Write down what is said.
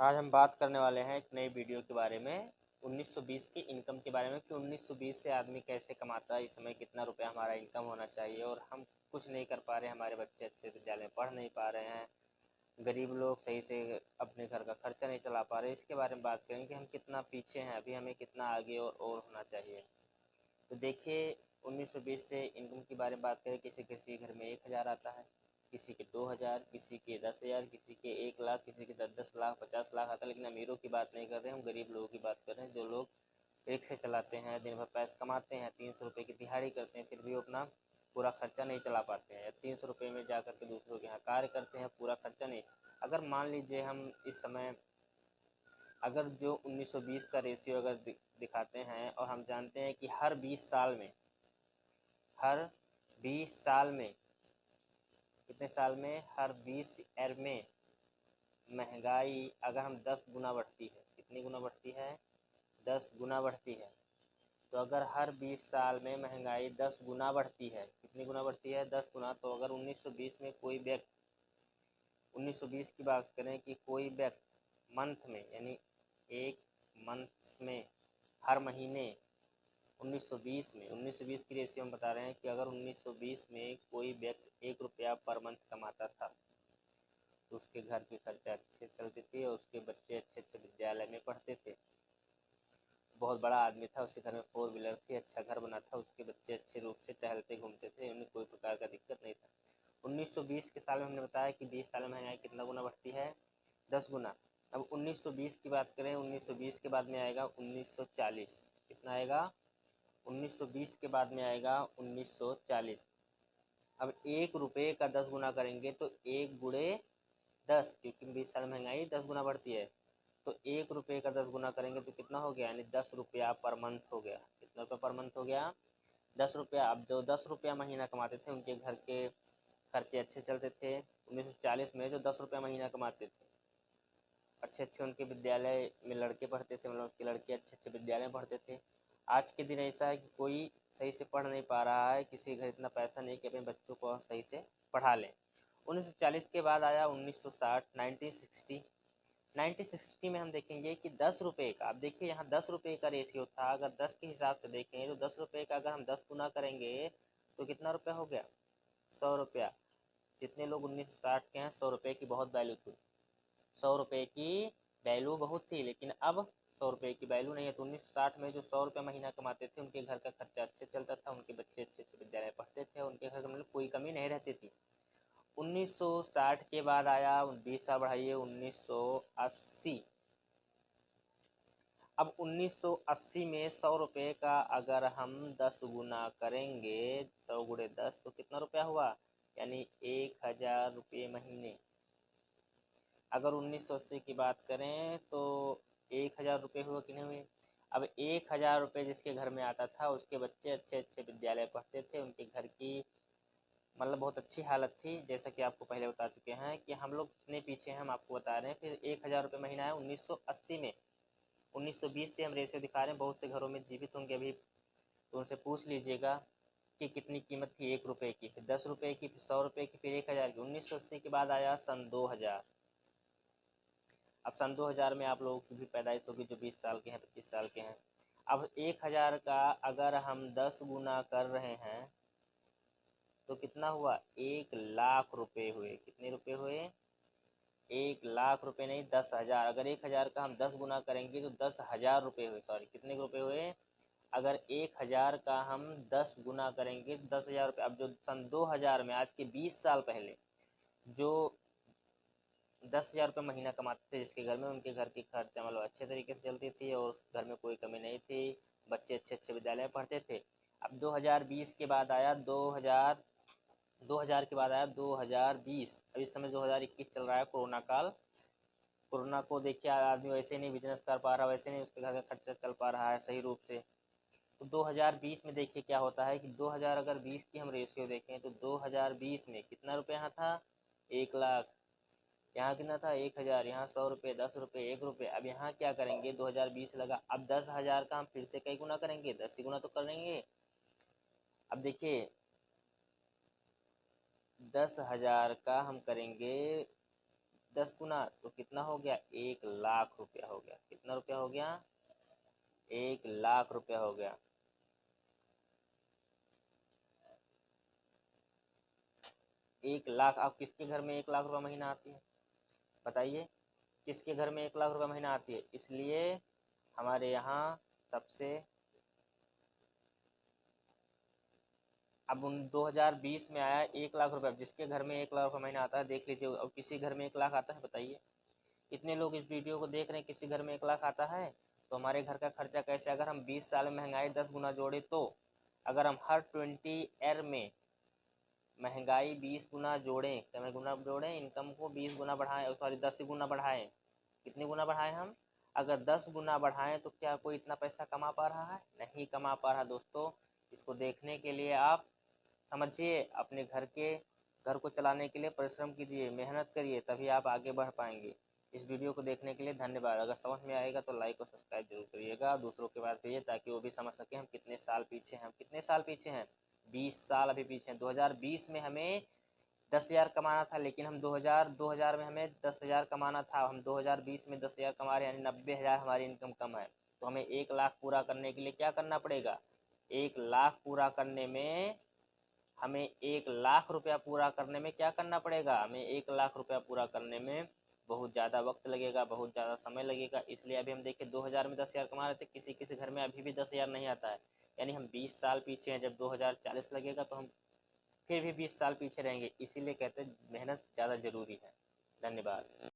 आज हम बात करने वाले हैं एक नई वीडियो के बारे में 1920 की इनकम के बारे में कि 1920 से आदमी कैसे कमाता है, इस समय कितना रुपया हमारा इनकम होना चाहिए और हम कुछ नहीं कर पा रहे हैं, हमारे बच्चे अच्छे विद्यालय में पढ़ नहीं पा रहे हैं, गरीब लोग सही से अपने घर का खर्चा नहीं चला पा रहे। इसके बारे में बात करेंगे कि हम कितना पीछे हैं, अभी हमें कितना आगे और होना चाहिए। तो देखिए 1920 से इनकम के बारे में बात करें, किसी किसी घर में 1000 आता है, किसी के 2000, किसी के 10,000, किसी के 1 लाख, किसी के 10-10 लाख 50 लाख आता है। लेकिन अमीरों की बात नहीं कर रहे हैं, हम गरीब लोगों की बात कर रहे हैं, जो लोग रिक्शे चलाते हैं, दिन भर पैसे कमाते हैं, 300 रुपये की दिहाड़ी करते हैं, फिर भी वो अपना पूरा खर्चा नहीं चला पाते हैं, या 300 रुपये में जा कर के दूसरों के यहाँ कार्य करते हैं, पूरा खर्चा नहीं। अगर मान लीजिए हम इस समय अगर जो 1920 का रेशियो अगर दिखाते हैं और हम जानते हैं कि हर 20 साल में कितने साल में, हर 20 ईयर में महंगाई अगर हम 10 गुना बढ़ती है, कितनी गुना बढ़ती है, 10 गुना बढ़ती है। तो अगर हर 20 साल में महंगाई 10 गुना बढ़ती है, कितनी गुना बढ़ती है, 10 गुना। तो अगर 1920 में कोई व्यक्ति 1920 की बात करें कि कोई व्यक्ति मंथ में यानी एक मंथ में हर महीने 1920 की रेशियो हम बता रहे हैं कि अगर 1920 में कोई व्यक्ति 1 रुपया पर मंथ कमाता था तो उसके घर के खर्चा अच्छे चलते थे और उसके बच्चे अच्छे अच्छे विद्यालय में पढ़ते थे। बहुत बड़ा आदमी था, उसके घर में 4 व्हीलर थी, अच्छा घर बना था, उसके बच्चे अच्छे रूप से टहलते घूमते थे, उन्हें कोई प्रकार का दिक्कत नहीं था। 1920 के साल में हमने बताया कि 20 साल में महंगाई कितना गुना बढ़ती है, 10 गुना। अब 1920 की बात करें, 1920 के बाद में आएगा 1940, कितना आएगा, 1920 के बाद में आएगा 1940। अब 1 रुपये का 10 गुना करेंगे तो 1 गुणे 10, क्योंकि 20 साल महंगाई 10 गुना बढ़ती है, तो 1 रुपये का 10 गुना करेंगे तो कितना हो गया, यानी 10 रुपया पर मंथ हो गया। कितना रुपया पर मंथ हो गया, 10 रुपया। अब जो 10 रुपया महीना कमाते थे उनके घर के खर्चे अच्छे चलते थे। 1940 में जो 10 रुपया महीना कमाते थे, अच्छे अच्छे उनके विद्यालय में लड़के पढ़ते थे, मतलब उनके लड़के अच्छे अच्छे विद्यालय में पढ़ते थे। आज के दिन ऐसा है कि कोई सही से पढ़ नहीं पा रहा है, किसी के घर इतना पैसा नहीं कि अपने बच्चों को सही से पढ़ा लें। 1940 के बाद आया 1960, 1960 में हम देखेंगे कि 10 रुपये का, अब देखिए यहाँ 10 रुपये का रेशियो था, अगर 10 के हिसाब से देखें तो 10 रुपये का अगर हम 10 गुना करेंगे तो कितना रुपया हो गया, 100 रुपया। जितने लोग 1960 के हैं, 100 रुपये की बहुत वैल्यू थी, 100 रुपये की वैल्यू बहुत थी, लेकिन अब 100 रुपये की वैल्यू नहीं है। तो 1960 में जो 100 रुपये महीना कमाते थे उनके घर का खर्चा अच्छे चलता था, उनके बच्चे अच्छे अच्छे विद्यालय पढ़ते थे, उनके घर में कोई कमी नहीं रहती थी। 1960 के बाद आया 20 साल बढ़ाइए 1980। अब 1980 में 100 रुपये का अगर हम 10 गुना करेंगे, 100 गुणे 10 तो कितना रुपया हुआ, यानी 1000 रुपये महीने। अगर 1980 की बात करें तो 1000 रुपये हुआ कि नहीं हुए। अब 1000 रुपये जिसके घर में आता था उसके बच्चे अच्छे अच्छे विद्यालय पढ़ते थे, उनके घर की मतलब बहुत अच्छी हालत थी। जैसा कि आपको पहले बता चुके हैं कि हम लोग कितने पीछे हैं, हम आपको बता रहे हैं। फिर 1000 रुपये महीना है 1980 में। 1920 से हम रेशियो दिखा रहे हैं, बहुत से घरों में जीवित होंगे अभी, तो उनसे पूछ लीजिएगा कि कितनी कीमत थी 1 रुपये की, फिर 10 रुपये की, फिर 100 रुपये की, फिर 1000 की। 1980 के बाद आया सन 2000। अब सन 2000 में आप लोगों की भी पैदाइश होगी जो 20 साल के हैं, 25 साल के हैं। अब 1000 का अगर हम 10 गुना कर रहे हैं तो कितना हुआ, 1 लाख रुपये हुए। कितने रुपये हुए, 1 लाख रुपये नहीं, 10,000। अगर 1000 का हम 10 गुना करेंगे तो 10,000 रुपये हुए, सॉरी कितने रुपये हुए, अगर 1000 का हम 10 गुना करेंगे तो 10,000 रुपये। अब जो सन 2000 में, आज के 20 साल पहले, जो 10,000 रुपये महीना कमाते थे जिसके घर में, उनके घर की खर्चा मतलब अच्छे तरीके से चलती थी और घर में कोई कमी नहीं थी, बच्चे अच्छे अच्छे विद्यालय में पढ़ते थे। अब 2020 के बाद आया 2000 के बाद आया 2020। अब इस समय 2021 चल रहा है, कोरोना काल। कोरोना को देखिए, आदमी वैसे नहीं बिजनेस कर पा रहा, वैसे नहीं उसके घर का खर्चा चल पा रहा है सही रूप से। तो 2020 में देखिए क्या होता है कि 2000 अगर 20 की हम रेशियो देखें तो 2020 में कितना रुपये यहाँ था, 1 लाख। यहाँ कितना था, 1000। यहाँ 100 रुपये, 10 रुपये, 1 रुपये। अब यहाँ क्या करेंगे, 2020 लगा, अब 10,000 का हम फिर से कई गुना करेंगे, 10 ही गुना तो करेंगे। अब देखिए 10,000 का हम करेंगे 10 गुना तो कितना हो गया, 1,00,000 रुपया हो गया। कितना रुपया हो गया, 1,00,000 रुपया हो गया। 1,00,000। अब किसके घर में 1,00,000 रुपया महीना आती है, बताइए किसके घर में 1,00,000 रुपया महीना आती है। इसलिए हमारे यहाँ सबसे अब 2020 में आया 1,00,000 रुपये। जिसके घर में 1,00,000 रुपये महीना आता है देख लीजिए, अब किसी घर में 1,00,000 आता है, बताइए। इतने लोग इस वीडियो को देख रहे हैं, किसी घर में 1,00,000 आता है तो हमारे घर का खर्चा कैसे, अगर हम 20 साल में महंगाई 10 गुना जोड़े तो अगर हम हर 20 ईयर में महंगाई 20 गुना जोड़ें, कितने गुना जोड़ें, इनकम को 20 गुना बढ़ाएं, सॉरी 10 गुना बढ़ाएं। कितने गुना बढ़ाएं हम, अगर 10 गुना बढ़ाएं तो क्या कोई इतना पैसा कमा पा रहा है, नहीं कमा पा रहा। दोस्तों इसको देखने के लिए आप समझिए, अपने घर को चलाने के लिए परिश्रम कीजिए, मेहनत करिए, तभी आप आगे बढ़ पाएंगे। इस वीडियो को देखने के लिए धन्यवाद। अगर समझ में आएगा तो लाइक और सब्सक्राइब जरूर करिएगा, दूसरों के पास भेजिए ताकि वो भी समझ सकें हम कितने साल पीछे हैं। हम कितने साल पीछे हैं, 20 साल अभी पीछे हैं। 2020 में हमें 10,000 कमाना था, लेकिन हम 2000 में हमें 10,000 कमाना था, हम 2020 में 10,000 कमा रहे हैं, यानी 90,000 हमारी इनकम कम है। तो हमें 1,00,000 पूरा करने के लिए क्या करना पड़ेगा, 1,00,000 पूरा करने में हमें 1,00,000 रुपया पूरा करने में क्या करना पड़ेगा, हमें 1,00,000 रुपया पूरा करने में बहुत ज़्यादा वक्त लगेगा, बहुत ज़्यादा समय लगेगा। इसलिए अभी हम देखिए 2000 में 10,000 कमा रहे थे, किसी किसी घर में अभी भी 10,000 नहीं आता है, यानी हम 20 साल पीछे हैं। जब 2040 लगेगा तो हम फिर भी 20 साल पीछे रहेंगे। इसीलिए कहते हैं मेहनत ज़्यादा ज़रूरी है। धन्यवाद।